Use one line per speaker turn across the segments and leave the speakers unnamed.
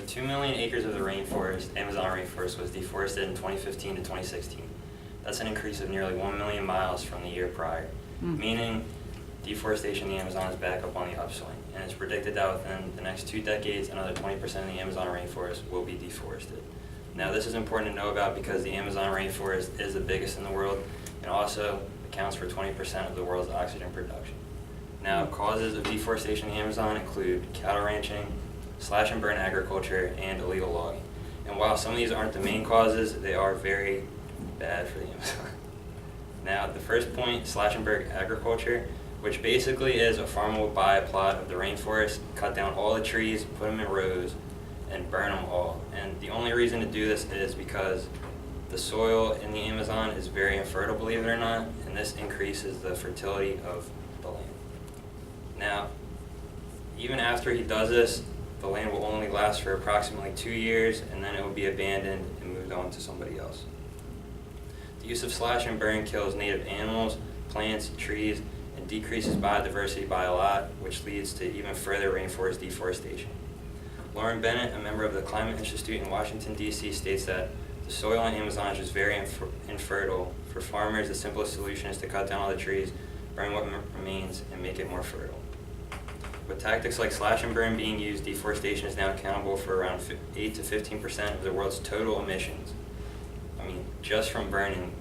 2 million acres of the rainforest, Amazon rainforest, was deforested in 2015 to 2016. That's an increase of nearly 1 million miles from the year prior, meaning deforestation in the Amazon is back up on the upswing, and it's predicted that within the next 2 decades, another 20% of the Amazon rainforest will be deforested. Now, this is important to know about because the Amazon rainforest is the biggest in the world and also accounts for 20% of the world's oxygen production. Now, causes of deforestation in the Amazon include cattle ranching, slash and burn agriculture, and illegal logging. And while some of these aren't the main causes, they are very bad for the Amazon. Now, the first point, slash and burn agriculture, which basically is a farmer will buy a plot of the rainforest, cut down all the trees, put them in rows, and burn them all. And the only reason to do this is because the soil in the Amazon is very infertile, believe it or not, and this increases the fertility of the land. Now, even after he does this, the land will only last for approximately 2 years, and then it will be abandoned and moved on to somebody else. The use of slash and burn kills native animals, plants, trees, and decreases biodiversity by a lot, which leads to even further rainforest deforestation. Lauren Bennett, a member of the Climate Institute in Washington, D.C., states that the soil in Amazon is just very infertile. For farmers, the simplest solution is to cut down all the trees, burn what remains, and make it more fertile. With tactics like slash and burn being used, deforestation is now accountable for around 8 to 15% of the world's total emissions. Just from burning.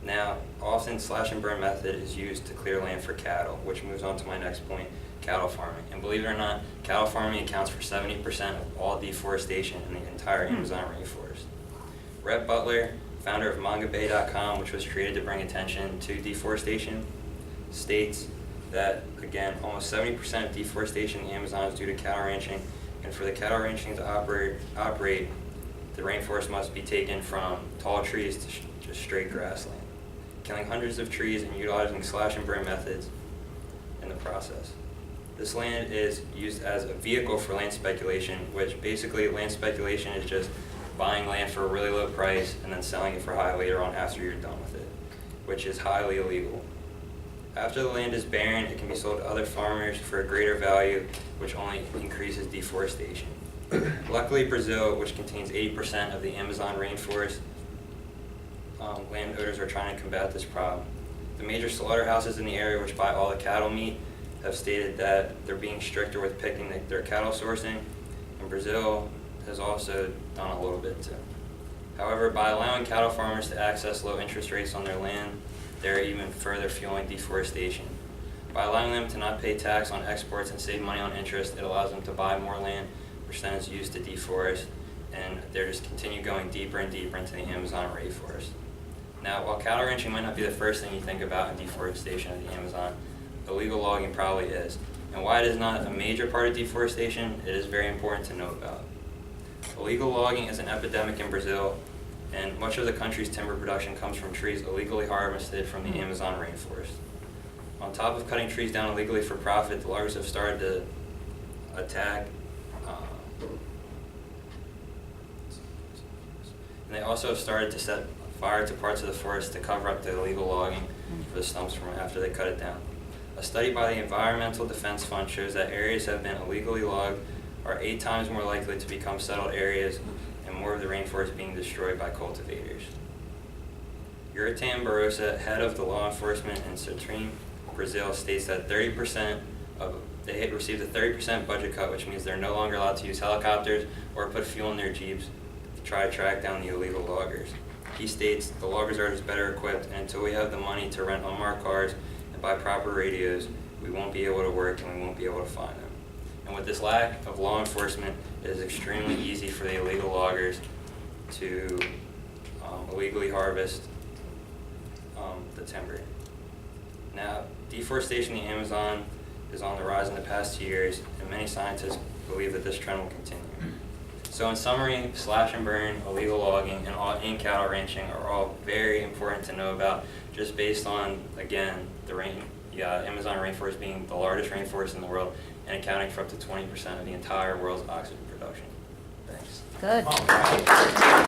Now, often slash and burn method is used to clear land for cattle, which moves on to my next point, cattle farming. And believe it or not, cattle farming accounts for 70% of all deforestation in the entire Amazon rainforest. Rhett Butler, founder of MangaBay.com, which was created to bring attention to deforestation, states that, again, almost 70% of deforestation in the Amazon is due to cattle ranching, and for the cattle ranching to operate, the rainforest must be taken from tall trees to just straight grassland, killing hundreds of trees and utilizing slash and burn methods in the process. This land is used as a vehicle for land speculation, which basically land speculation is just buying land for a really low price and then selling it for high later on after you're done with it, which is highly illegal. After the land is barren, it can be sold to other farmers for a greater value, which only increases deforestation. Luckily, Brazil, which contains 80% of the Amazon rainforest, landowners are trying to combat this problem. The major slaughterhouses in the area, which buy all the cattle meat, have stated that they're being stricter with picking their cattle sourcing, and Brazil has also done a little bit too. However, by allowing cattle farmers to access low interest rates on their land, they're even further fueling deforestation. By allowing them to not pay tax on exports and save money on interest, it allows them to buy more land, which then is used to deforest, and they're just continue going deeper and deeper into the Amazon rainforest. Now, while cattle ranching might not be the first thing you think about in deforestation of the Amazon, illegal logging probably is. And why it is not a major part of deforestation, it is very important to know about. Illegal logging is an epidemic in Brazil, and much of the country's timber production comes from trees illegally harvested from the Amazon rainforest. On top of cutting trees down illegally for profit, the loggers have started to attack and they also have started to set fire to parts of the forest to cover up the illegal logging for the stumps from after they cut it down. A study by the Environmental Defense Fund shows that areas that have been illegally logged are 8 times more likely to become settled areas and more of the rainforest being destroyed by cultivators. Yuratan Barrosa, head of the law enforcement in Sertrim, Brazil, states that they received a 30% budget cut, which means they're no longer allowed to use helicopters or put fuel in their jeeps to try to track down the illegal loggers. He states the loggers are just better equipped, and until we have the money to rent unmarked cars and buy proper radios, we won't be able to work and we won't be able to find them. And with this lack of law enforcement, it is extremely easy for the illegal loggers to illegally harvest the timber. Now, deforestation in the Amazon is on the rise in the past 2 years, and many scientists believe that this trend will continue. So in summary, slash and burn, illegal logging, and cattle ranching are all very important to know about, just based on, again, the Amazon rainforest being the largest rainforest in the world and accounting for up to 20% of the entire world's oxygen production. Thanks.
Good.